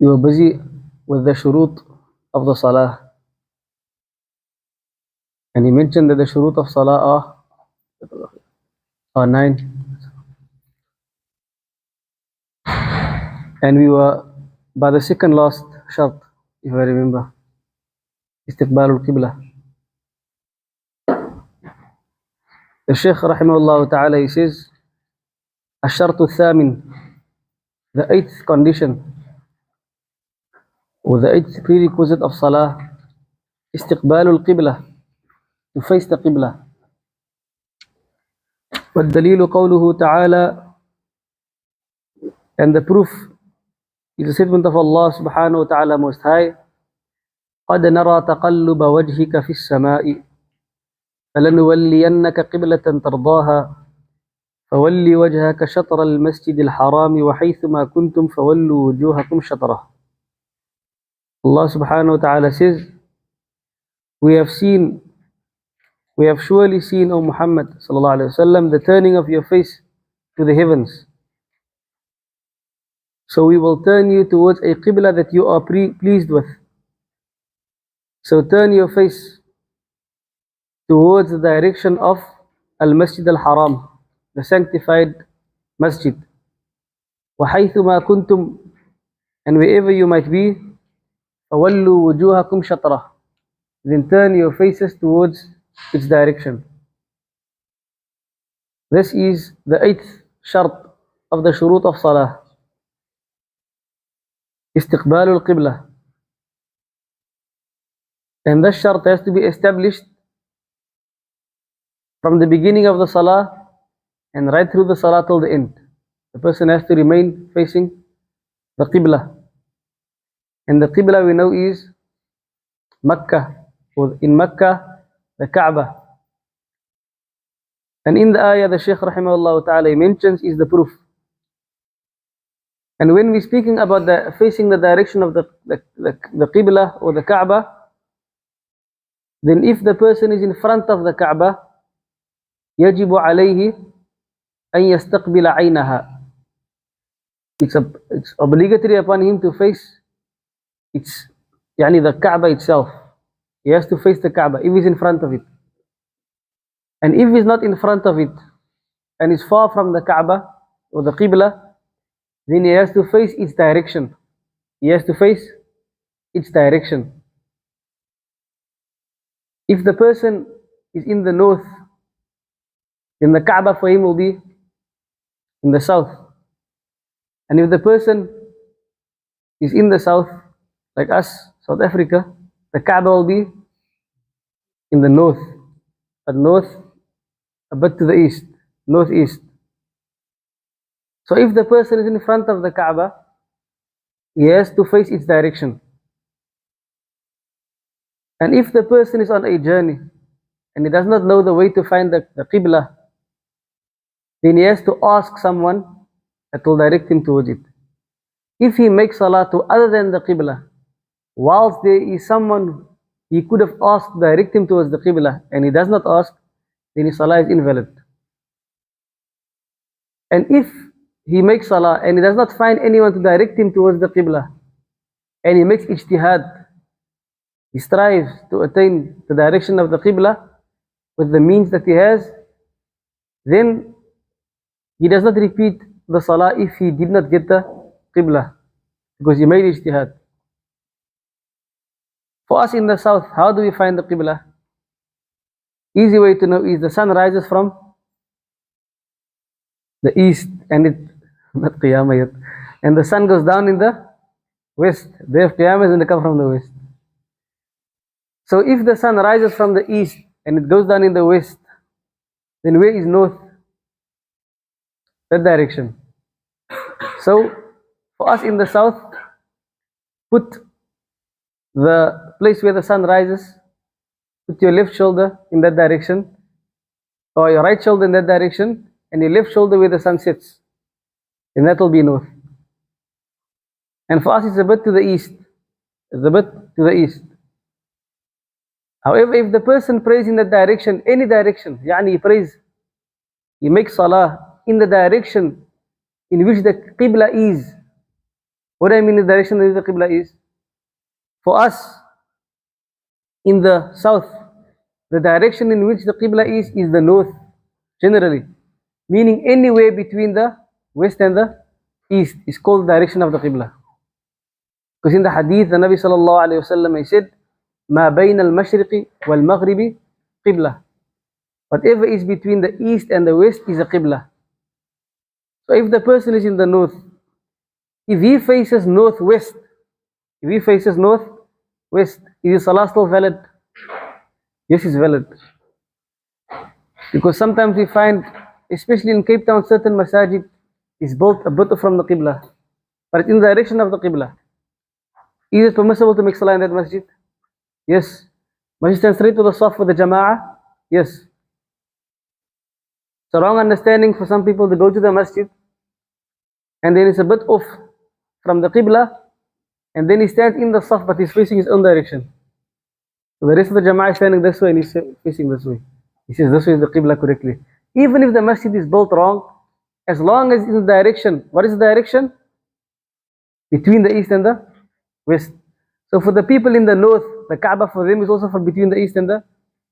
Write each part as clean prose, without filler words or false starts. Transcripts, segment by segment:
You were busy with the shurut of the salah. And he mentioned that the shurut of salah are 9. And we were by the second last shart, if I remember. Istiqbal al-Qibla. The Shaykh rahimahullah ta'ala, he says, Ash-shartu thamin, the 8th condition, or the 8th prerequisite of salah, istiqbal al-Qibla, to face the Qibla. وَالدَّلِيلُ قَوْلُهُ تَعَالَى, and the proof is the statement of Allah subhanahu wa ta'ala most high, قَدْ نَرَى تَقَلُّبَ وَجْهِكَ فِي السَّمَاءِ فَلَنُوَلِّيَنَّكَ قِبْلَةً تَرْضَاهَا فَوَلِّ وَجْهَكَ شَطْرَ الْمَسْجِدِ الْحَرَامِ وَحَيْثُمَا كُنْتُمْ فَوَلُّوا وُجُوهَكُمْ شَطْرَهُ. Allah subhanahu wa ta'ala says, we have surely seen, O Muhammad sallallahu alayhi wa sallam, the turning of your face to the heavens. So we will turn you towards a qibla that you are pleased with. So turn your face towards the direction of Al-Masjid Al-Haram, the sanctified masjid. وَحَيْثُمَا كُنْتُمْ, and wherever you might be, فَوَلُّوا وُجُوهَكُمْ شَطْرَهُ, then turn your faces towards its direction. This is the 8th shart of the shurut of salah. Istiqbal al-Qibla. And this shart has to be established from the beginning of the salah and right through the salah till the end. The person has to remain facing the Qibla. And the Qibla we know is Makkah, or in Makkah, the Kaaba. And in the ayah, the Shaykh rahimahullah ta'ala mentions is the proof. And when we're speaking about facing the direction of the Qibla or the Kaaba, then if the person is in front of the Kaaba, يجب عليه أن يستقبل عينها. It's obligatory upon him to face the Kaaba itself. He has to face the Kaaba if he's in front of it. And if he's not in front of it and is far from the Kaaba or the Qibla, then he has to face its direction. He has to face its direction. If the person is in the north, then the Kaaba for him will be in the south. And if the person is in the south, like us, South Africa, the Kaaba will be in the north. But north, a bit to the east, northeast. So if the person is in front of the Kaaba, he has to face its direction. And if the person is on a journey and he does not know the way to find the Qibla, then he has to ask someone that will direct him towards it. If he makes salah to other than the Qibla, whilst there is someone he could have asked to direct him towards the Qibla, and he does not ask, then his salah is invalid. And if he makes salah and he does not find anyone to direct him towards the Qibla, and he makes ijtihad, he strives to attain the direction of the Qibla with the means that he has, then he does not repeat the salah if he did not get the Qibla, because he made ijtihad. For us in the south, how do we find the Qibla? Easy way to know is the sun rises from the east, and not Qiyamah yet, and the sun goes down in the west. Day of Qiyamah is going to come from the west. So if the sun rises from the east and it goes down in the west, then where is north? That direction. So for us in the south, put the place where the sun rises, put your left shoulder in that direction, or your right shoulder in that direction, and your left shoulder where the sun sets, and that will be north. And for us it's a bit to the east. It's a bit to the east. However, if the person prays in that direction, any direction, he prays, he makes salah in the direction in which the Qibla is, What I mean the direction of the Qibla is, for us in the south, the direction in which the Qibla is the north, generally. Meaning anywhere between the west and the east is called the direction of the Qibla. Because in the hadith, the Nabi sallallahu alayhi wa sallam, he said, مَا بَيْنَ الْمَشْرِقِ وَالْمَغْرِبِ قِبْلَةِ. Whatever is between the east and the west is a Qibla. So if the person is in the north, if he faces northwest, is his salah still valid? Yes, it's valid. Because sometimes we find, especially in Cape Town, certain masajid is built a bit from the Qibla, but it's in the direction of the Qibla. Is it permissible to make salah in that masjid? Yes. Must you stand straight to the saf for the jama'ah? Yes. It's a wrong understanding for some people to go to the masjid and then it's a bit off from the Qibla and then he stands in the saf but he's facing his own direction. So the rest of the jama'ah is standing this way and he's facing this way. He says this way is the Qibla correctly. Even if the masjid is built wrong, as long as it's in the direction, what is the direction? Between the east and the west. So for the people in the north, the Kaaba for them is also from between the east and the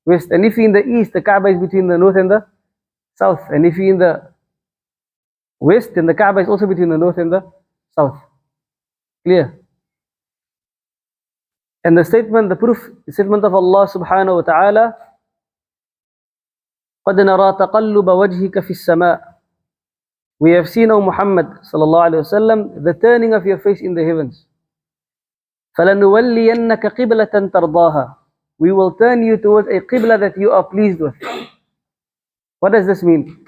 west. And if you're in the east, the Kaaba is between the north and the south. And if you're in the west, then the Kaaba is also between the north and the south. Clear? And the statement, the proof, the statement of Allah subhanahu wa ta'ala, قَدْ نَرَى تَقَلُّبَ وَجْهِكَ فِي السَّمَاءِ. We have seen, O Muhammad sallallahu alayhi wa sallam, the turning of your face in the heavens. فَلَنُوَلِّيَنَّكَ قِبْلَةً تَرْضَاهَا. We will turn you towards a qibla that you are pleased with. What does this mean?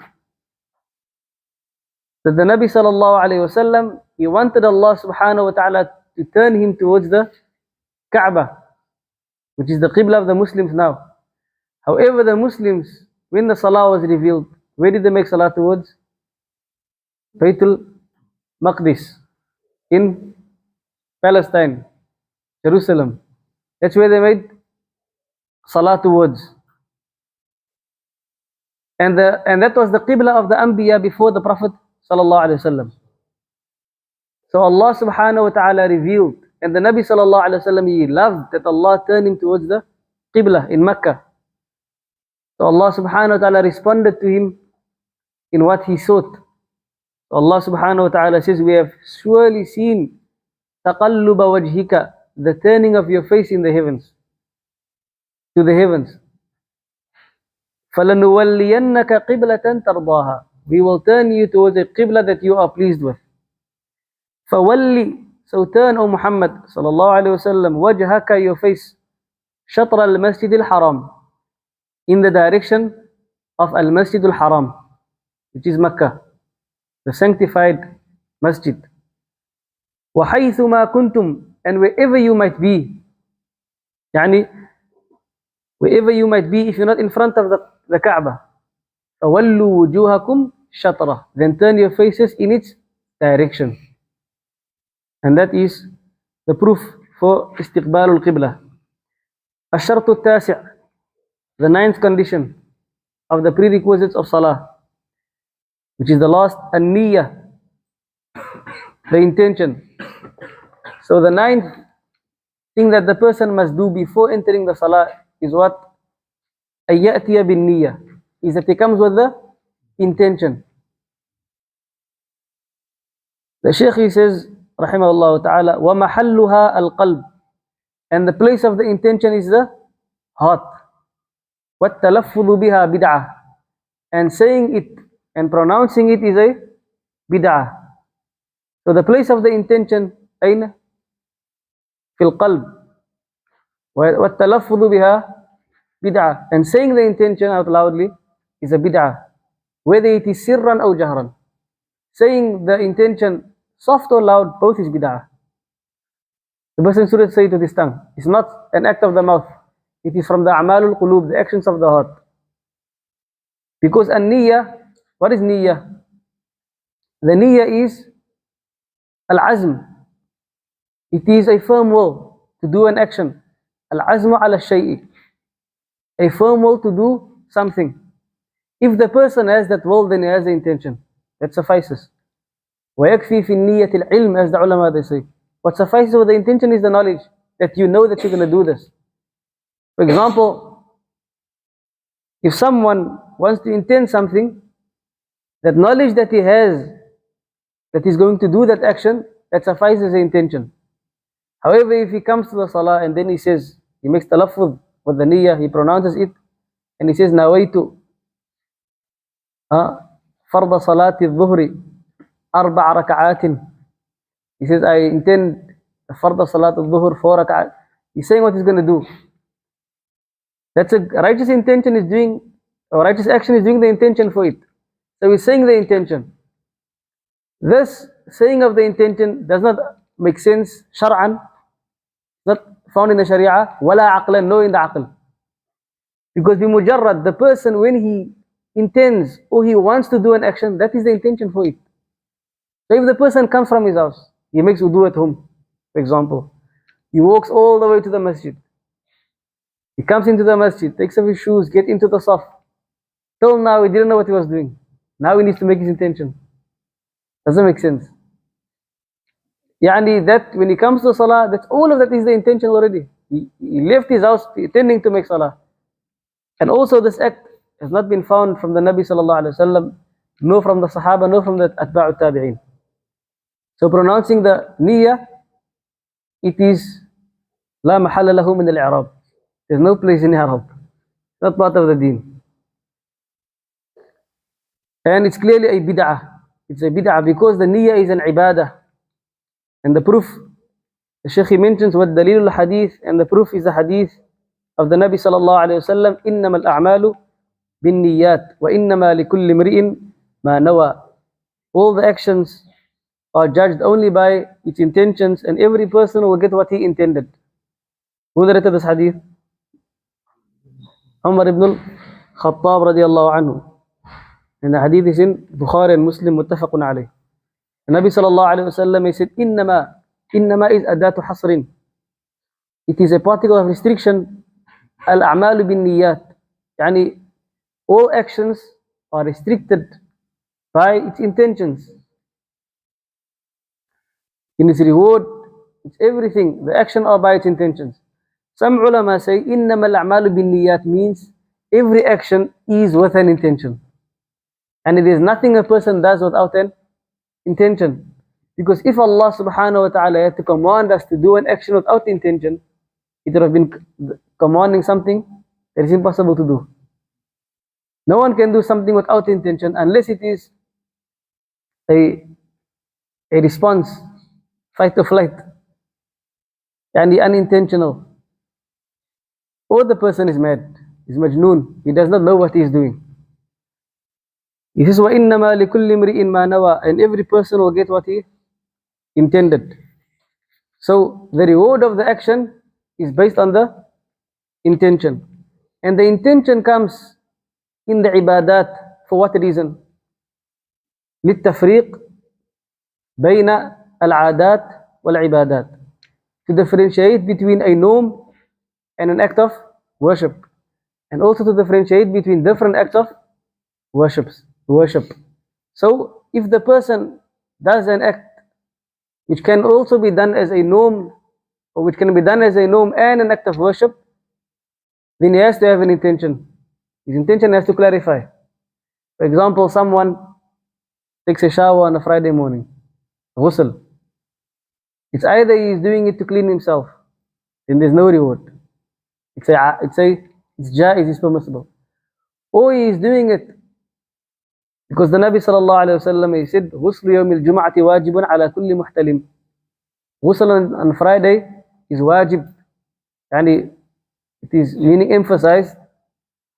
That the Nabi sallallahu alayhi wa sallam, he wanted Allah subhanahu wa ta'ala to turn him towards the Kaaba, which is the qibla of the Muslims now. However, the Muslims, when the salah was revealed, where did they make salah towards? Baytul Maqdis in Palestine, Jerusalem. That's where they made salah towards. And that was the qibla of the Anbiya before the Prophet sallallahu alaihi wasallam. So Allah subhanahu wa ta'ala revealed, and the Nabi sallallahu alaihi wasallam, he loved that Allah turned him towards the qibla in Mecca. So Allah subhanahu wa ta'ala responded to him in what he sought. So Allah subhanahu wa ta'ala says, we have surely seen taqalluba wajhika, the turning of your face in the heavens, to the heavens. فَلَنُوَلِّيَنَّكَ قِبْلَةً تَرْضَاهَا. We will turn you towards a qibla that you are pleased with. فَوَلِّ. So turn, O Muhammad sallallahu alayhi wa sallam, wajhaka, your face, شَطْرَ الْمَسْجِدِ الْحَرَامِ, in the direction of Al-Masjid Al-Haram, which is Mecca, the sanctified masjid. وَحَيْثُ مَا كُنْتُمْ, and wherever you might be. Yani, wherever you might be, if you're not in front of the Kaaba. فَوَلُّوا وُجُوهَكُمْ شَطْرَةً, then turn your faces in its direction. And that is the proof for istiqbal al-qibla. الشرط التاسع, the ninth condition of the prerequisites of salah, which is the last, an-niyyah, the intention. So the ninth thing that the person must do before entering the salah is what? أَيَّأْتِيَ بِالنِّيَّةِ, is that he comes with the intention. The Shaykh, he says, rahimahullah ta'ala, وَمَحَلُّهَا الْقَلْبِ, and the place of the intention is the heart. وَالتَّلَفُّظُ بِهَا بِدْعَةٌ, and saying it and pronouncing it is a bid'ah. So the place of the intention, أين? في القلب. وَالتَّلَفُّظُ بِهَا bid'ah, and saying the intention out loudly is a bid'ah, whether it is sirran or jahran. Saying the intention soft or loud, both is bid'ah. The person shouldn't say it with his tongue. It's not an act of the mouth. It is from the a'malul qulub, the actions of the heart. Because an-niyyah, what is niyyah? The niyyah is al-azm. It is a firm will to do an action. Al-azmu ala shay'i, a firm will to do something. If the person has that will, then he has the intention. That suffices. وَيَكْفِي فِي النِّيَّةِ الْعِلْمِ, as the ulama they say. What suffices for the intention is the knowledge that you know that you're going to do this. For example, if someone wants to intend something, that knowledge that he has that he's going to do that action, that suffices the intention. However, if he comes to the salah and then he says, he makes talaffuz with the niyyah, he pronounces it, and he says, nawaitu farda salati dhuhri arba'a raka'atin. He says, I intend farda salat al-dhuhr 4 raka'at. He's saying what he's going to do. That's a righteous intention is doing, or righteous action is doing the intention for it. So he's saying the intention. This saying of the intention does not make sense shar'an, not found in the sharia, wala aqlan, no in the aql. Because bimujarrad, the person when he intends or he wants to do an action, that is the intention for it. So if the person comes from his house, he makes wudu at home, for example, he walks all the way to the masjid. He comes into the masjid, takes off his shoes, gets into the saf. Till now he didn't know what he was doing. Now he needs to make his intention. Doesn't make sense. Yani that when he comes to salah, that's all of that is the intention already. He left his house intending to make salah. And also this act has not been found from the Nabi sallallahu alaihi wasallam, nor from the Sahaba, nor from the Atba'u Tabi'in. So pronouncing the niyyah, it is la mahalla lahu min al-i'rab. There's no place in i'rab. Not part of the deen. And it's clearly a bid'ah. It's a bid'ah because the niyyah is an ibadah. And the proof, the Shaykh mentions what dalil al-hadith, and the proof is the hadith of the Nabi sallallahu alayhi wa sallam, إِنَّمَا الْأَعْمَالُ بِالنِّيَّاتِ وَإِنَّمَا لِكُلِّ مْرِئٍ مَا نَوَى. All the actions are judged only by its intentions, and every person will get what he intended. Who narrated this hadith? Umar ibn al-Khattab radiyallahu anhu. And the hadith is in Bukhari and Muslim, muttafaqun alayh. The Nabi sallallahu alayhi wa sallam, he said, Innama is adatu hasrin. It is a particle of restriction. Al-a'malu bin niyat. Yani, all actions are restricted by its intentions. In its reward, it's everything. The action are by its intentions. Some ulama say, Innama al-a'malu bin niyat means every action is with an intention. And it is nothing a person does without an intention. Because if Allah subhanahu wa ta'ala had to command us to do an action without intention, it would have been commanding something that is impossible to do. No one can do something without intention unless it is a response, fight or flight, and the unintentional. Or the person is mad, is majnoon, he does not know what he is doing. He says, وَإِنَّمَا لِكُلِّ مْرِئٍ مَا نَوَى, and every person will get what he intended. So the reward of the action is based on the intention. And the intention comes in the ibadat. For what reason? للتفريق بين العادات والعبادات. To differentiate between a norm and an act of worship. And also to differentiate between different acts of worship. So if the person does an act which can also be done as a norm, or which can be done as a norm and an act of worship, then he has to have an intention. His intention has to clarify. For example, someone takes a shower on a Friday morning, ghusl. It's either he is doing it to clean himself, then there's no reward. It's jaiz, it's permissible. Or he is doing it because the Nabi sallallahu alayhi wa sallam, he said, ghusl yawm al-jum'ati wajibun ala kulli muhtalim. Ghusl on Friday is wajib. Yani it is meaning emphasized,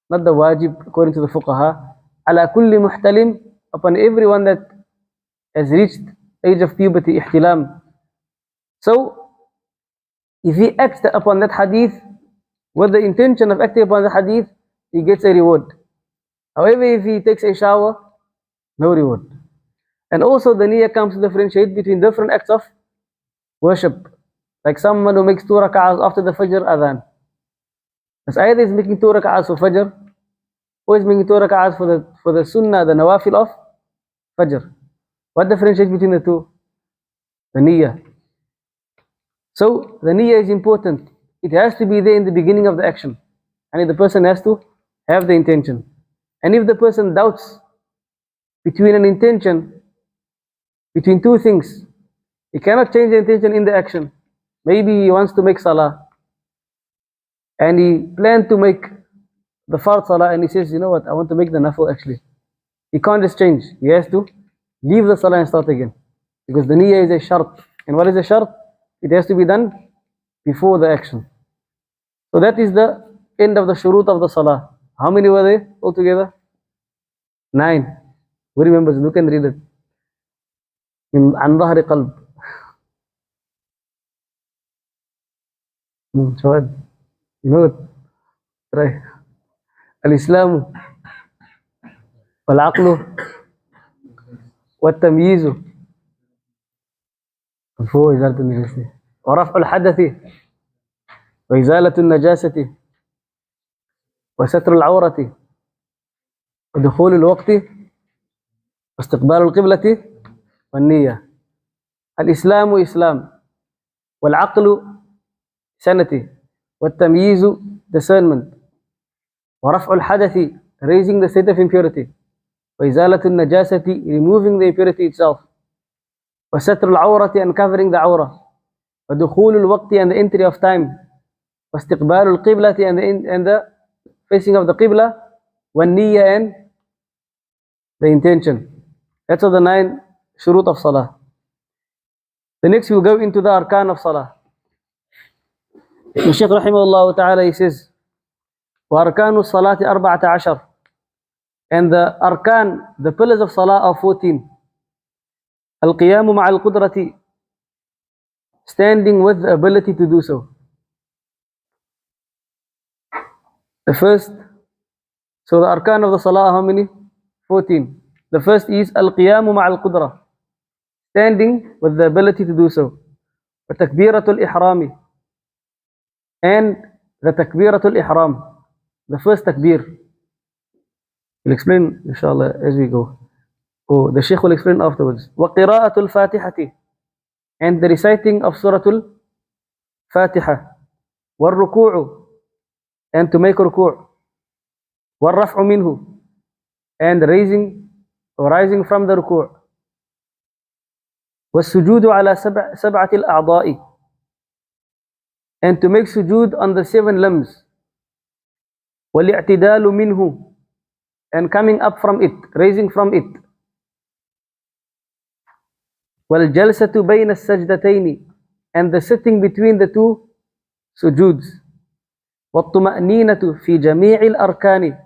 not the wajib according to the fuqaha. Ala kulli muhtalim, upon everyone that has reached age of puberty, ihtilam. So if he acts upon that hadith with the intention of acting upon the hadith, he gets a reward. However, if he takes a shower, no reward. And also the niyyah comes to differentiate between different acts of worship. Like someone who makes 2 rak'ahs after the Fajr adhan. As either is making 2 rak'ahs for Fajr, or is making 2 rak'ahs for the Sunnah, the Nawafil of Fajr. What differentiates between the two? The niyyah. So the niyyah is important. It has to be there in the beginning of the action. And the person has to have the intention. And if the person doubts between an intention, between two things, he cannot change the intention in the action. Maybe he wants to make salah, and he planned to make the fard salah, and he says, you know what, I want to make the nafil actually. He can't just change. He has to leave the salah and start again. Because the niyyah is a shart. And what is a shart? It has to be done before the action. So that is the end of the shurut of the salah. How many were there altogether? 9. Who remembers? Look and read it. عن ظهر قلب. شواد. You know it. Try. الإسلام والعقل والتمييز ورفع الحدث وإزالة النجاسة وستر العورة ودخول الوقت واستقبال القبلة والنية. الإسلام إسلام والعقل sanity والتمييز discernment ورفع الحدث raising the state of impurity وإزالة النجاسة removing the impurity itself وستر العورة uncovering the عورة ودخول الوقت and the entry of time واستقبال القبلة and the facing of the qibla والنية and the intention. That's all the 9 shurut of salah. The next we'll go into the arkan of salah. The Shaykh rahimahullah ta'ala, he says وأركان الصلاة 14, and the arkan, the pillars of salah are 14. القيام مع القدرة, standing with the ability to do so. The first, so the arkan of the salah are how many? 14. The first is القيام مع القدرة, standing with the ability to do so. وتكبيرة الإحرام, and the takbiratul ihram, the first takbir. We'll explain inshallah as we go. Oh, the Shaykh will explain afterwards. وقراءة الفاتحة, and the reciting of Suratul Fatiha. والركوع, and to make ruku'. والرفع منه, and raising or rising from the ruku'. والسجود على سبعة الأعضاء, and to make sujood on the 7 limbs. وَالْإِعْتِدَالُ مِنْهُ, and coming up from it, raising from it. وَالْجَلْسَةُ بَيْنَ السَّجْدَتَيْنِ, and the sitting between the 2 sujoods. وَالطُّمَأْنِينَةُ فِي جَمِيعِ الْأَرْكَانِ,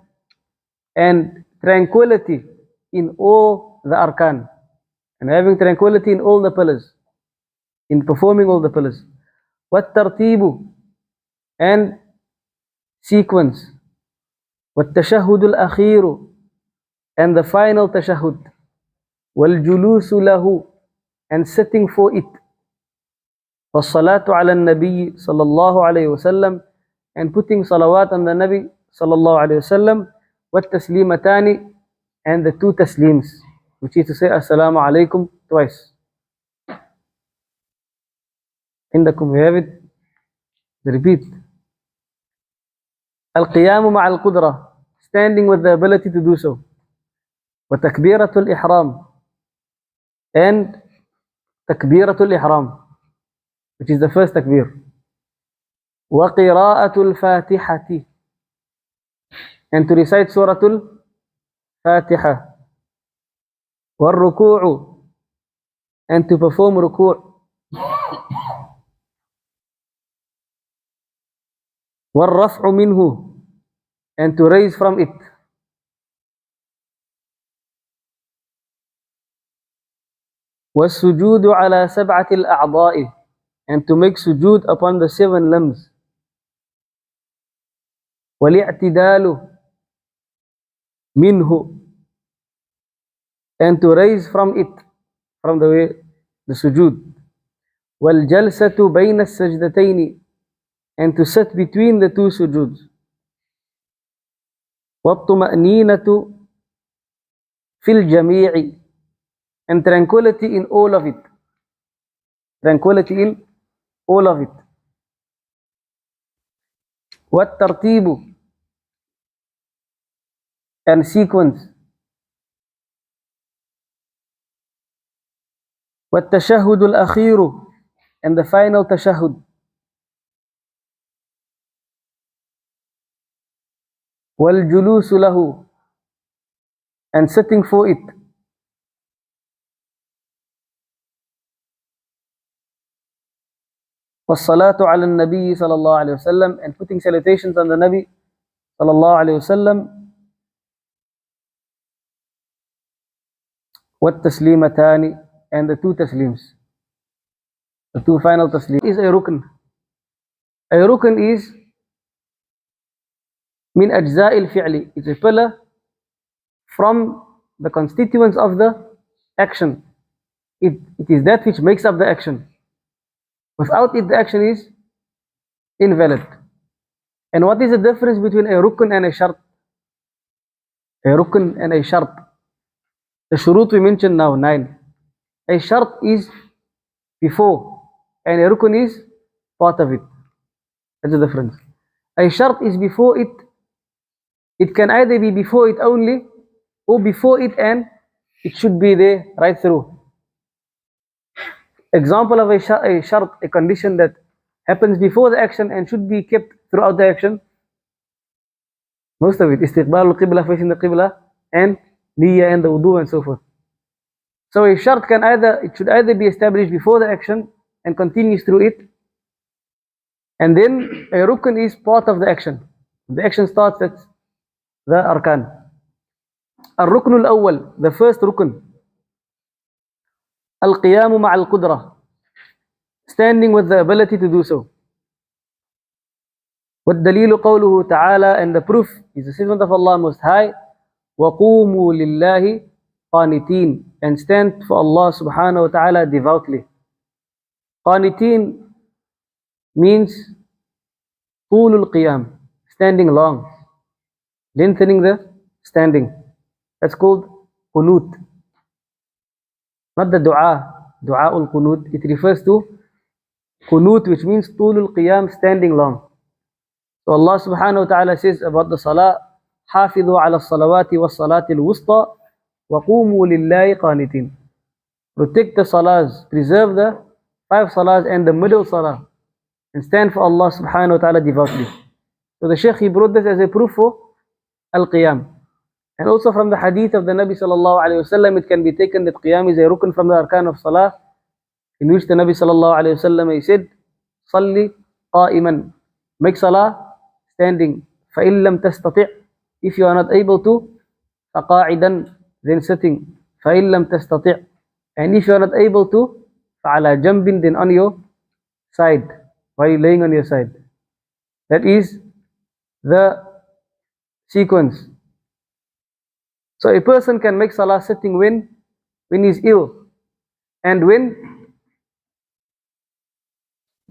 and tranquility in all the arkan, and having tranquility in all the pillars, in performing all the pillars. والترتيب, and sequence. والتشهد الأخير, and the final tashahhud. والجلوس له, and sitting for it. والصلاة على النبي صلى الله عليه وسلم, and putting salawat on the Nabi صلى الله عليه وسلم. والتسليمتان, and the 2 taslims, which is to say assalamu alaikum twice. عندكم, we have it. The repeat. القيام مع القدرة, standing with the ability to do so. وتكبيرة الإحرام, and تكبيرة الإحرام, which is the first takbir. وقراءة الفاتحة, and to recite Suratul Fatiha. والركوع, and to perform ruku'. والرفع منه, and to raise from it. والسجود على 7 الأعضاء, and to make sujood upon the 7 limbs. والاعتدال منه, and to raise from it, from the way, the sujood. والجلسة بين السجدتين, and to sit between the 2 sujoods. وَالطُّمَأْنِينَةُ فِي all of it. وَالتَّرْتِيبُ, and sequence. وَالتَّشَهُّدُ الْأَخِيرُ, and the final tashahhud. وَالْجُلُوسُ لَهُ, and sitting for it. وَالصَّلَاةُ عَلَى النَّبِيِّ صلى الله عليه وسلم, and putting salutations on the Nabi صلى الله عليه وسلم. وَالتَّسْلِيمَتَانِ, and the two taslims, the two final taslims. Is a rukn. A rukn is min ajza'il fi'li. It's a pillar from the constituents of the action. It is that which makes up the action. Without it, the action is invalid. And what is the difference between a rukn and a shart? A rukn and a shart. The shurut we mentioned now, 9. A shart is before, and a rukn is part of it. That's the difference. A shart is before it. It can either be before it only, or before it and it should be there right through. Example of a shart, a condition that happens before the action and should be kept throughout the action. Most of it, istiqbal al-qibla, facing the qibla, and niyyah and the wudu and so forth. So a shart it should either be established before the action and continues through it, and then a rukn is part of the action. The action starts at the arkan. Al-rukn al-awwal, the first rukn. Al-qiyamu ma'al qudra, standing with the ability to do so. وَالدَّلِيلُ قَوْلُهُ تَعَالَى, and the proof is the statement of Allah Most High, وَقُومُوا لِلَّهِ قَانِتِينَ, and stand for Allah subhanahu wa ta'ala devoutly. Qaniteen means طول القيام, standing long, lengthening the standing. That's called qunut. Not the dua al-qunut. It refers to qunut, which means طول القيام, standing long. So Allah subhanahu wa ta'ala says about the salah, حافظوا على الصلوات والصلاة الوسطى وقوموا لله قانتين. Protect the salahs, preserve the 5 salahs and the middle salah, and stand for Allah subhanahu wa ta'ala devoutly. So the Shaykh, he brought this as a proof for al-qiyam. And also from the hadith of the Nabi sallallahu alayhi wa sallam, it can be taken that qiyam is a rukn from the arkan of salah, in which the Nabi sallallahu alayhi wa sallam, he said, صلي قائما, make salah standing. فَإِن لَمْ تَسْتَطِعْ, if you are not able to, فَقَاعِدًا, then sitting. فَإِن لَمْ تَسْتَطِعْ, and if you are not able to, فَعَلَى جَنْبٍ, then on your side, while you're laying on your side. That is the sequence. So a person can make salah sitting when he is ill, and when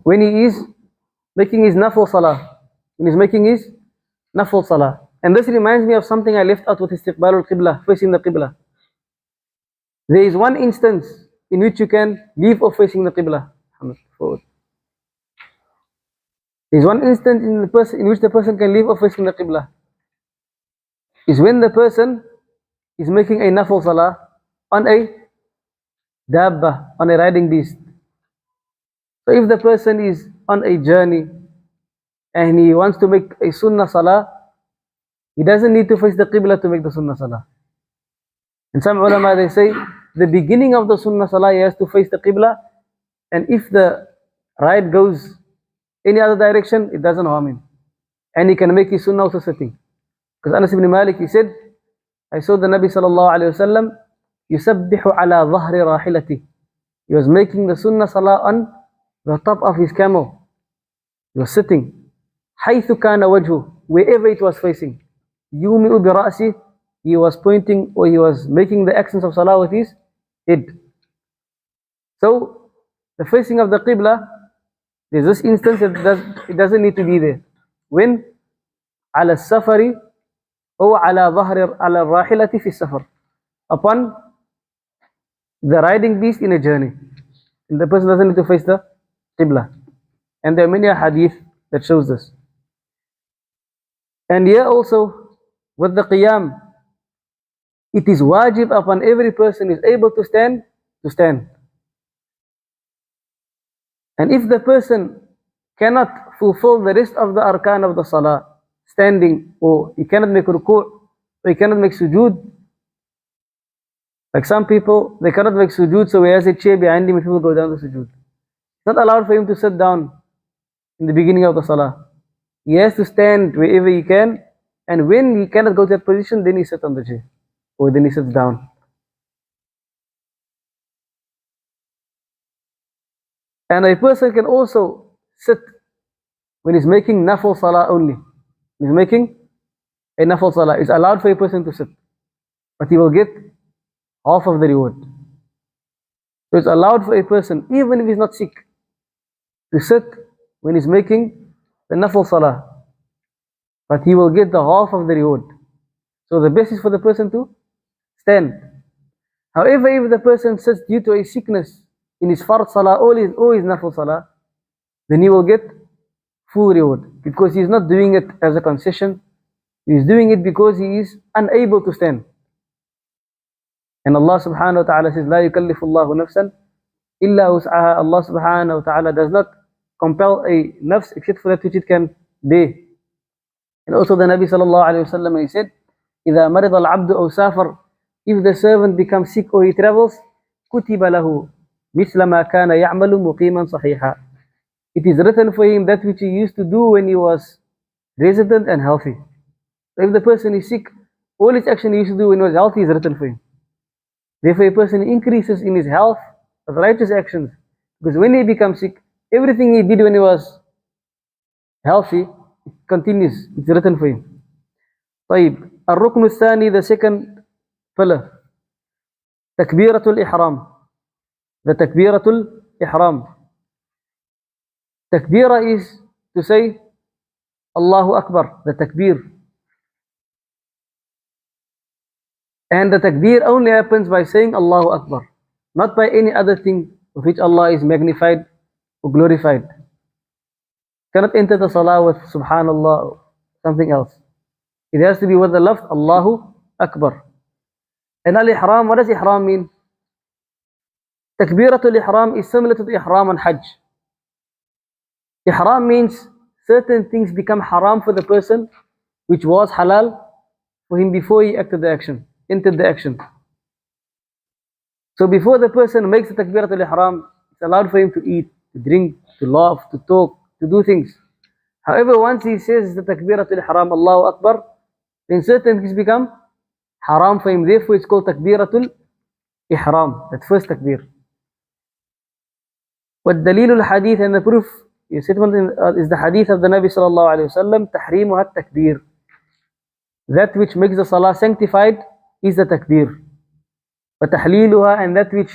he is making his nafil salah, when he is making his nafil salah. And this reminds me of something I left out with istiqbal al-qibla, facing the qibla. There is one instance in which you can leave off facing the qibla. There is one instance in which the person can leave off facing the qibla. Is when the person is making a nafil salah on a dabba, on a riding beast. So if the person is on a journey and he wants to make a sunnah salah, he doesn't need to face the qibla to make the sunnah salah. And some ulama, they say the beginning of the sunnah salah he has to face the qibla, and if the ride goes any other direction, it doesn't harm him, and he can make his sunnah also sitting. Because Anas ibn Malik, he said, I saw the Nabi sallallahu alayhi wa sallam yusabbihu ala dhahri rahilati. He was making the sunnah salah on the top of his camel. He was sitting. حيث كان وجهه, wherever it was facing. يومئ برأسه, he was pointing, or he was making the actions of salah with his head. So the facing of the qibla, there's this instance that it doesn't need to be there. When على السفر أو على ظهر على الراحلة في السفر, upon the riding beast in a journey, and the person doesn't need to face the qibla. And there are many hadith that shows this. And here also, with the qiyam, it is wajib upon every person who is able to stand, to stand. And if the person cannot fulfill the rest of the arkan of the salah, standing, or he cannot make ruku', or he cannot make sujood, like some people, they cannot make sujood, so he has a chair behind him and people go down to sujood. It's not allowed for him to sit down in the beginning of the salah. He has to stand wherever he can, and when he cannot go to that position, then he sits on the chair, or then he sits down. And a person can also sit when he's making nafil salah only. When he's making a nafil salah, it's allowed for a person to sit, but he will get half of the reward. So it's allowed for a person, even if he's not sick, to sit when he's making the nafil salah, but he will get the half of the reward. So the best is for the person to stand. However, if the person sits due to a sickness in his fard salah or his nafil salah, then he will get full reward, because he is not doing it as a concession. He is doing it because he is unable to stand. And Allah subhanahu wa ta'ala says, لا يكلف الله نفسا إلا وسعها. Allah subhanahu wa ta'ala does not compel a nafs except for that which it can bear. And also the Nabi sallallahu alayhi wa sallam, he said, إذا مرض العبد أو سافر, if the servant becomes sick or he travels, كتب له مثل ما كان يعمل مقيما صحيحا. It is written for him that which he used to do when he was resident and healthy. So if the person is sick, all his action he used to do when he was healthy is written for him. Therefore, a person increases in his health of righteous actions, because when he becomes sick, everything he did when he was healthy, it continues, it's written for him. طيب, الركن الثاني, the second pillar, takbiratul ihram. The takbiratul ihram. Takbira is to say Allahu Akbar, the takbir. And the takbir only happens by saying Allahu Akbar, not by any other thing of which Allah is magnified or glorified. Cannot enter the salah with Subhanallah or something else. It has to be with the lafz Allahu Akbar. And al-ihram, what does ihram mean? Takbiratul ihram is similar to the ihram on Hajj. Ihram means certain things become haram for the person which was halal for him before he acted the action, entered the action. So before the person makes the takbiratul ihram, it's allowed for him to eat, to drink, to laugh, to talk, to do things. However, once he says the takbiratul ihram, Allahu Akbar, then certain things become haram for him. Therefore, it's called takbiratul ihram, that first takbir. But dalilul hadith, and the proof, your statement is the hadith of the Nabi sallallahu alayhi wa sallam, tahrimuha takbir. That which makes the salah sanctified is the takbir. But tahliluha, and that which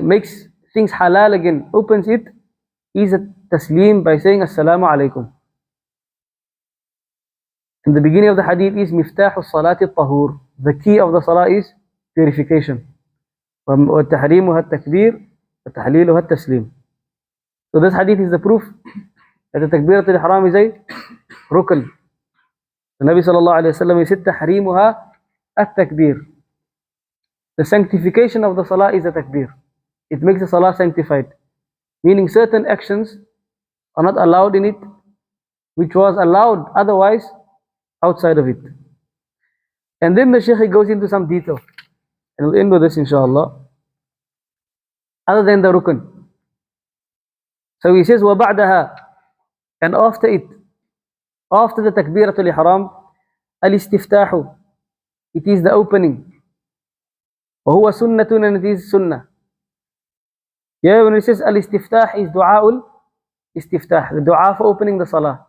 makes things halal again, opens it, is a taslim by saying assalamu alaikum. And the beginning of the hadith is miftahu salati tahur. The key of the salah is purification. وَتَحْرِيمُهَا التَّكْبِيرُ وَتَحْلِيلُهَا التَّسْلِيمُ. So this hadith is the proof that the takbiratul ihram is a rukn. The Nabi sallallahu alayhi wa sallam, he said, تَحْرِيمُهَا التَّكْبِيرُ. The sanctification of the salah is the takbir. It makes the salah sanctified. Meaning certain actions are not allowed in it, which was allowed otherwise outside of it. And then the Shaykh goes into some detail. And we'll end with this inshallah. Other than the rukn. So he says, وَبَعْدَهَا, and after it, after the takbiratul ihram, al-istiftahu, it is the opening. وَهُوَ sunnatun, and it is sunnah. Yeah, when he says al-istiftah is du'a'ul istiftah, the dua for opening the salah.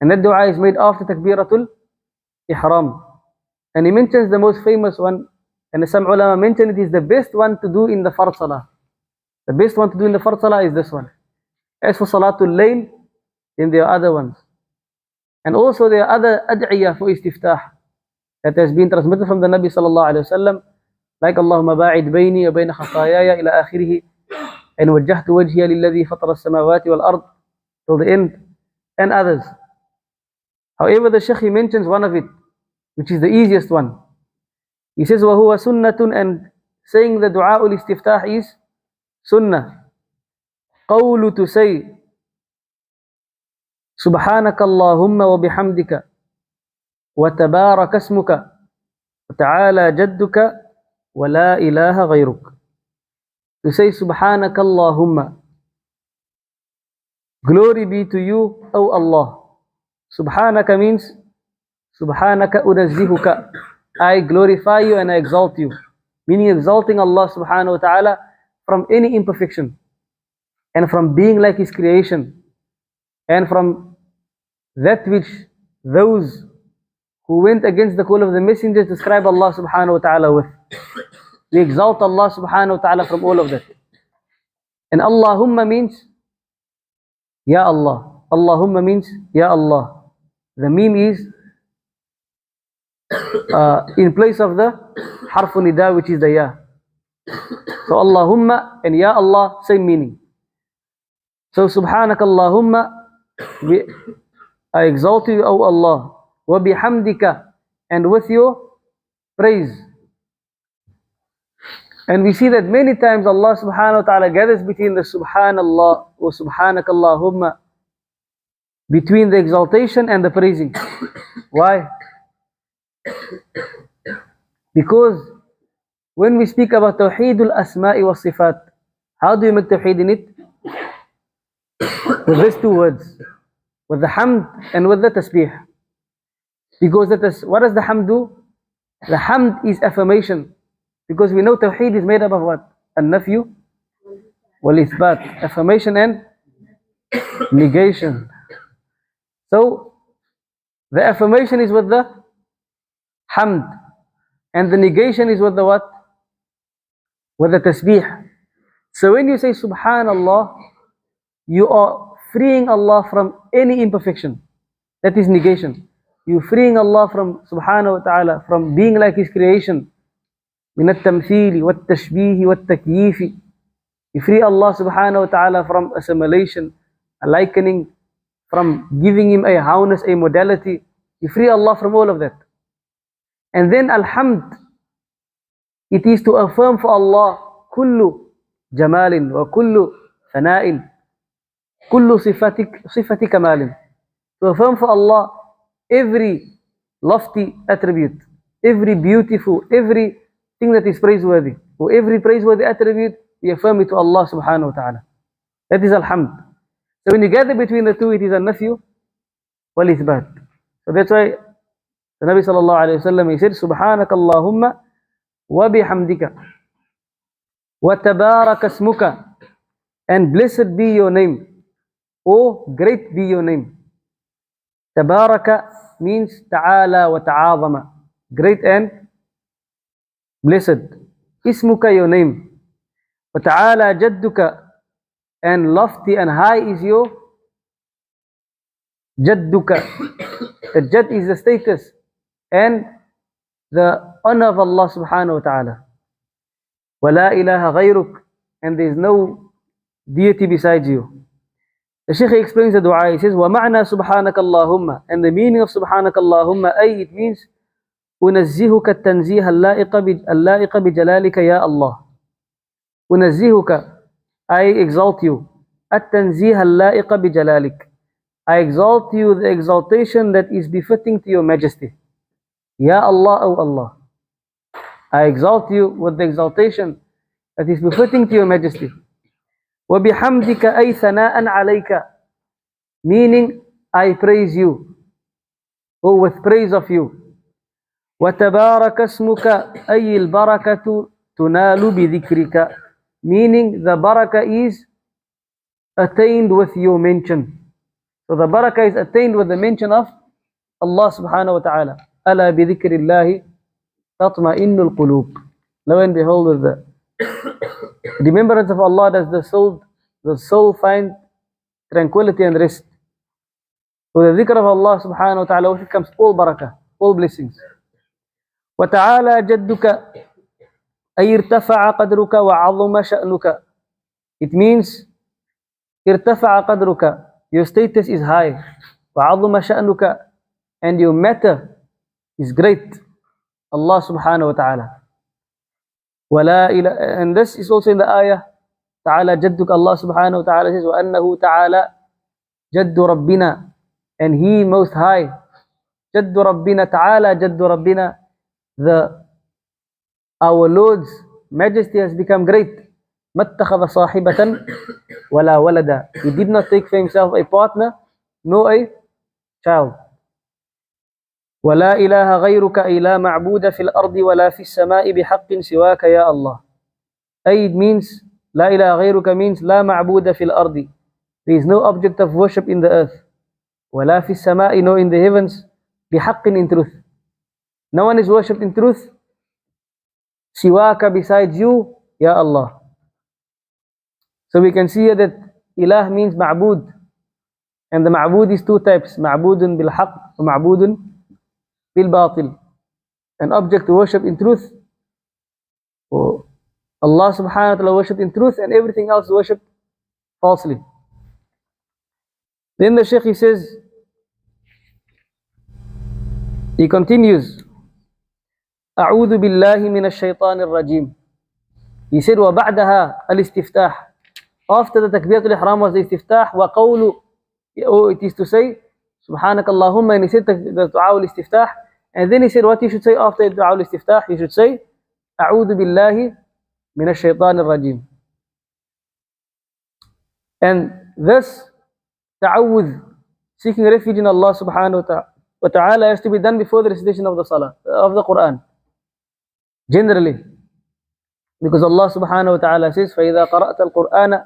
And that dua is made after takbiratul ihram. And he mentions the most famous one, and some ulama mention it is the best one to do in the fard salah. The best one to do in the fard salah is this one. As for salatul layl, then there are other ones. And also there are other ad'iyah for istiftah that has been transmitted from the Nabi sallallahu alayhi wa sallam, like Allahumma ba'id bayni wa bayna khatayaya ila akhirih. and وَجَّهْتُ وَجْهِيَ لِلَّذِي فَطَرَ السَّمَاوَاتِ وَالْأَرْضِ till the end, and others. However, the Shaykh, he mentions one of it, which is the easiest one. He says, وَهُوَ سُنَّةٌ, and saying the dua ul-istiftah is sunnah. قَوْلُ, to say, سُبْحَانَكَ اللَّهُمَّ وَبِحَمْدِكَ وَتَبَارَكَ اسْمُكَ وَتَعَالَى جَدُّكَ وَلَا إِلَهَ غَيْرُكَ. To say, سُبْحَانَكَ اللَّهُمَّ, glory be to you, O Allah. Subhanaka means, Subhanaka unazzihuka, I glorify you and I exalt you. Meaning exalting Allah subhanahu wa ta'ala from any imperfection, and from being like His creation, and from that which those who went against the call of the messengers describe Allah subhanahu wa ta'ala with. We exalt Allah subhanahu wa ta'ala from all of that. And Allahumma means, Ya Allah. Allahumma means, Ya Allah. The meme is in place of the harfu nida, which is the ya. So Allahumma and Ya Allah, same meaning. So Subhanaka Allahumma, I exalt you, O Allah. Wa bihamdika, and with your praise. And we see that many times Allah subhanahu wa ta'ala gathers between the Subhanallah or Subhanaka Allahumma, between the exaltation and the praising. Why? Because when we speak about Tawheedul Asma'i wa Sifat, how do you make Tawheed in it? With these two words, with the Hamd and with the Tasbih. Because what does the Hamd do? The Hamd is affirmation. Because we know Tawheed is made up of what? An-Nafyu wal-Ithbat. Affirmation and negation. So, the affirmation is with the Hamd. And the negation is with the what? With the Tasbih. So when you say Subhanallah, you are freeing Allah from any imperfection. That is negation. You're freeing Allah from Subhanahu wa ta'ala, from being like His creation. من التمثيل والتشبيه والتكييف. You free Allah subhanahu wa ta'ala from assimilation, a likening, from giving Him a howness, a modality. You free Allah from all of that. And then alhamd, it is to affirm for Allah kullu jamalin wa kullu fana'in, kullu sifati kamalin. To affirm for Allah every lofty attribute, every beautiful, every thing that is praiseworthy, or every praiseworthy attribute, we affirm it to Allah subhanahu wa ta'ala. That is alhamd. So when you gather between the two, it is an-nafyu wal-ithbat. So that's why the Nabi sallallahu alayhi wa sallam, he said, Subhanaka Allahumma wa bihamdika wa tabaraka ismuka, and blessed be your name, or great be your name. Tabaraka means ta'ala wa ta'azama, great and blessed. Ismuka, your name. Wa ta'ala jadduka, and lofty and high is your jadduka. The jad is the status and the honor of Allah subhanahu wa ta'ala. Wa la ilaha ghayruk, and there is no deity besides you. The Shaykh explains the dua. He says, wa ma'na subhanaka Allahumma, and the meaning of subhanaka Allahumma, it means أنزهك التنزيه اللائق بجلالك يا الله. أنزهك, I exalt you. التنزيه اللائق بجلالك, I exalt you the exaltation that is befitting to your majesty. Ya Allah, O Allah, I exalt you with the exaltation that is befitting to your majesty. وبحمدك أي ثناء عليك, meaning I praise you, or with praise of you. وَتَبَارَكَ اسْمُكَ أي الْبَرَكَةُ تُنَالُ بِذِكْرِكَ, meaning the barakah is attained with your mention. So the barakah is attained with the mention of Allah subhanahu wa ta'ala. أَلَا بِذِكْرِ اللَّهِ تَطْمَئِنُّ الْقُلُوبِ. Lo and behold, with the remembrance of Allah does the soul find tranquility and rest. With the dhikr of Allah subhanahu wa ta'ala, with it comes all barakah, all blessings. وتعالى جدك أي ارتفع قدرك وعظم شأنك. it means irtafa'a qadruka, your status is high, wa'azuma sha'nuka, and your matter is great. Allah subhanahu wa ta'ala. And this is also in the ayah, ta'ala jadduk, Allah subhanahu wa ta'ala says, وَأَنَّهُ ta'ala jaddu rabbina, and He most high, jaddu rabbina, ta'ala jaddu rabbina, our Lord's majesty has become great. مَتَّخَذَ صَاحِبَةً وَلَا وَلَدًا, He did not take for Himself a partner, nor a child. وَلَا إِلَهَ غَيْرُكَ, أي لا معبود في الأرض ولا في السماء بحق سواك يا الله. It means, لا إله غيرك means لا معبود في الأرض, there is no object of worship in the earth. ولا في السماء, no in the heavens. بحق, in truth. No one is worshipped in truth. سواك, besides you, Ya Allah. So we can see here that ilah means ma'bud. And the ma'bud is two types. Ma'budun bil haqq wa ma'budun bil batil. An object to worship in truth. Oh, Allah subhanahu wa ta'ala worship in truth, and everything else worship falsely. Then the Shaykh, he says, he continues, أعوذ بالله من الشيطان الرجيم. He said, وبعدها الاستفتاح. After the takbiratul ihram was the istiftah, وقول, it is to say, سبحانك اللهم, and he said the dua al-istiftah, and then he said what you should say after the dua al-istiftah. You should say, أعوذ بالله من الشيطان الرجيم. And this ta'awudh, seeking refuge in Allah subhanahu wa ta'ala, has to be done before the recitation of the salah, of the Quran. Generally. Because Allah subhanahu wa ta'ala says, فَإِذَا قَرَأْتَ الْقُرْآنَ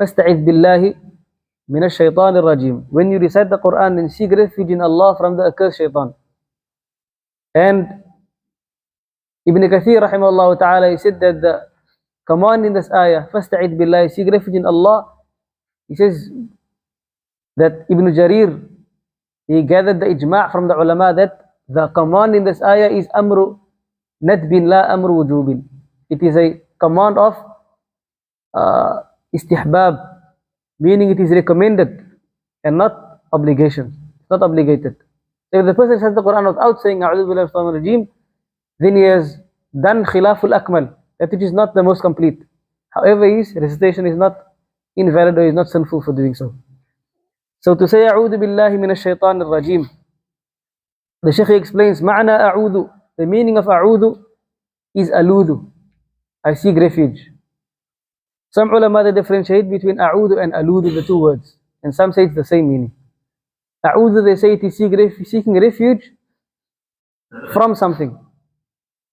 فَاسْتَعِذْ بِاللَّهِ مِنَ الشَّيْطَانِ الرَّجِيمِ. When you recite the Quran, then seek refuge in Allah from the accursed shaitan. And Ibn Kathir rahimahullah ta'ala, he said that the command in this ayah, فَاسْتَعِذْ بِاللَّهِ, seek refuge in Allah, he says that Ibn Jarir, he gathered the ijma' from the ulama that the command in this ayah is amru nadbin la amru wujubin. It is a command of istihbab, meaning it is recommended and not obligation. It's not obligated. So if the person says the Quran without saying A'udhu billahi minash shaitanir rajeem, then he has done khilaful akmal, that which is not the most complete. However, his recitation is not invalid or is not sinful for doing so. So to say A'udhu billahi minash shaitanir rajeem, the Shaykh explains, Ma'na a'udhu, the meaning of a'udhu is aludhu, I seek refuge. Some ulama, they differentiate between a'udhu and aludhu, the two words, and some say it's the same meaning. A'udhu, they say it is seeking refuge from something,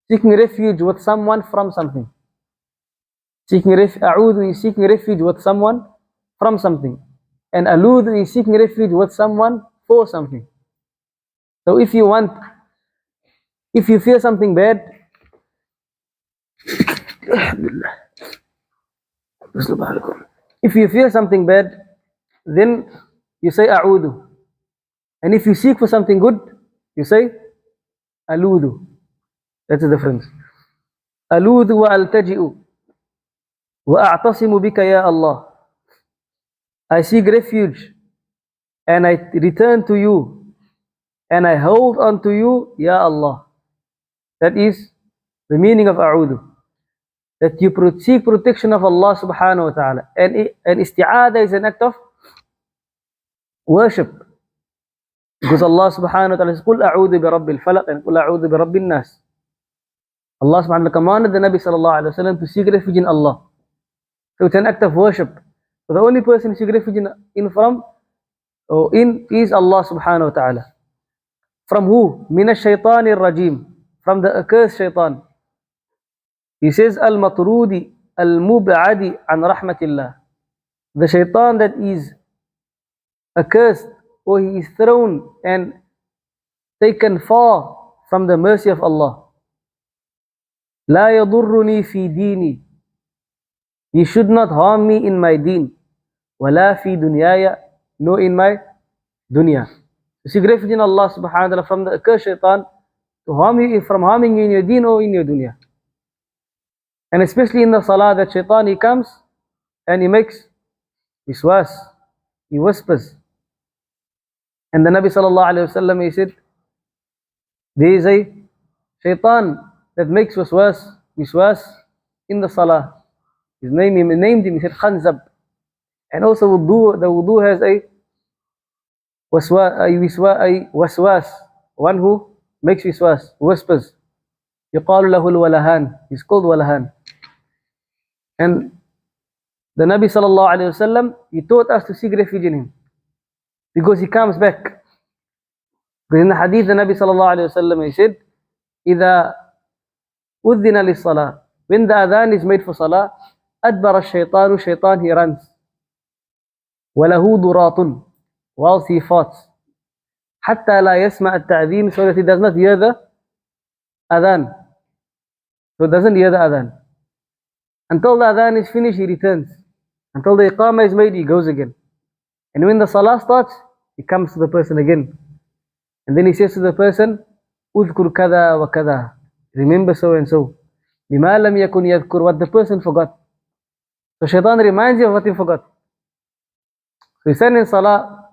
seeking refuge with someone from something. A'udhu is seeking refuge with someone from something, and aludhu is seeking refuge with someone for something. So if you fear something bad, if you fear something bad, then you say a'udhu. And if you seek for something good, you say aludhu. That's the difference. Aludhu wa altaji'u wa a'tasimu bika ya Allah. I seek refuge and I return to you and I hold on to you, ya Allah. That is the meaning of a'udhu. That you seek protection of Allah subhanahu wa ta'ala. And isti'adah is an act of worship. Because Allah subhanahu wa ta'ala says, قُلْ أَعُوذُ بِرَبِّ الْفَلَقِ and قُلْ أَعُوذُ بِرَبِّ النَّاسِ. Allah subhanahu wa ta'ala commanded the Nabi sallallahu alayhi wa sallam to seek refuge in Allah. So it's an act of worship. So the only person to seek refuge in is Allah subhanahu wa ta'ala. From who? مِنَ الشَّيْطَانِ الرَّجِيمِ, from the accursed shaitan. He says, Al-Matrudi Al-Mub'adi an rahmatillah. The shaitan that is accursed, or he is thrown and taken far from the mercy of Allah. La yadurruni fi dini. He should not harm me in my deen. Wala fi dunyaya, no in my dunya. So seek refuge in Allah subhanahu wa ta'ala from the accursed shaitan to harm you, from harming you in your deen or in your dunya. And especially in the salah, that shaitan, he comes and he makes wiswas, he whispers. And the Nabi sallallahu alayhi wasallam, he said, there is a shaitan that makes wiswas in the salah. He named him, he said Khanzab. And also the wudu has a waswas, one who makes wiswas, whispers. يقال له الولهان, he's called walahan. And the Nabi sallallahu alayhi wasallam, he taught us to seek refuge in him, because he comes back. Because in the hadith, the Nabi sallallahu alayhi wasallam, he said, إذا أذن للصلاة, when the adhan is made for salah, أدبر الشيطان, shaitan he runs. وله ضراط, whilst he fights. حتى لا يسمع التعذين, so that he does not hear the adhan. So he doesn't hear the adhan. Until the adhan is finished, he returns. Until the iqamah is made, he goes again. And when the salah starts, he comes to the person again. And then he says to the person, اذكر كذا وكذا, remember so and so. لما لم يكن يذكر, what the person forgot. So shaitan reminds you of what he forgot. So you stand in salah.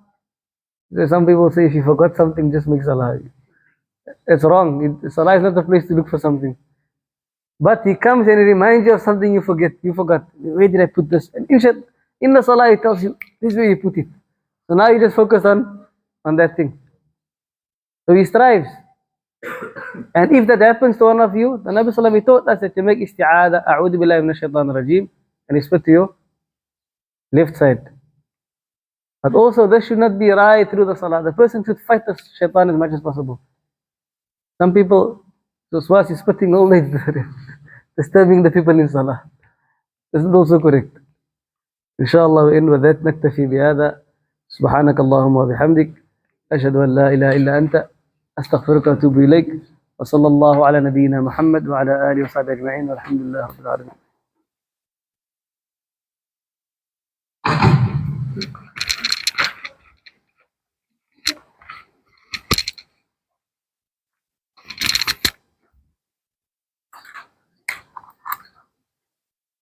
Some people say if you forgot something, just make salah. It's wrong. Salah is not the place to look for something. But he comes and he reminds you of something you forgot. Where did I put this? And in the salah he tells you, this is where you put it. So now you just focus on that thing. So he strives. And if that happens to one of you, the Nabi sallallahu alayhi wa sallam taught us that you make isti'adah, a'udhu billahi minash shaitanir rajim, and you spit to your left side. But also this should not be right through the salah. The person should fight the shaitan as much as possible. Some people, waswas is spitting all night, disturbing the people in salah. This is also correct. Inshallah we end with that. نكتفي بهذا. سبحانك اللهم وبحمدك أشهد أن لا إله إلا أنت أستغفرك وأتوب إليك. وصلى الله على نبينا محمد وعلى آله وصحبه أجمعين والحمد لله رب العالمين.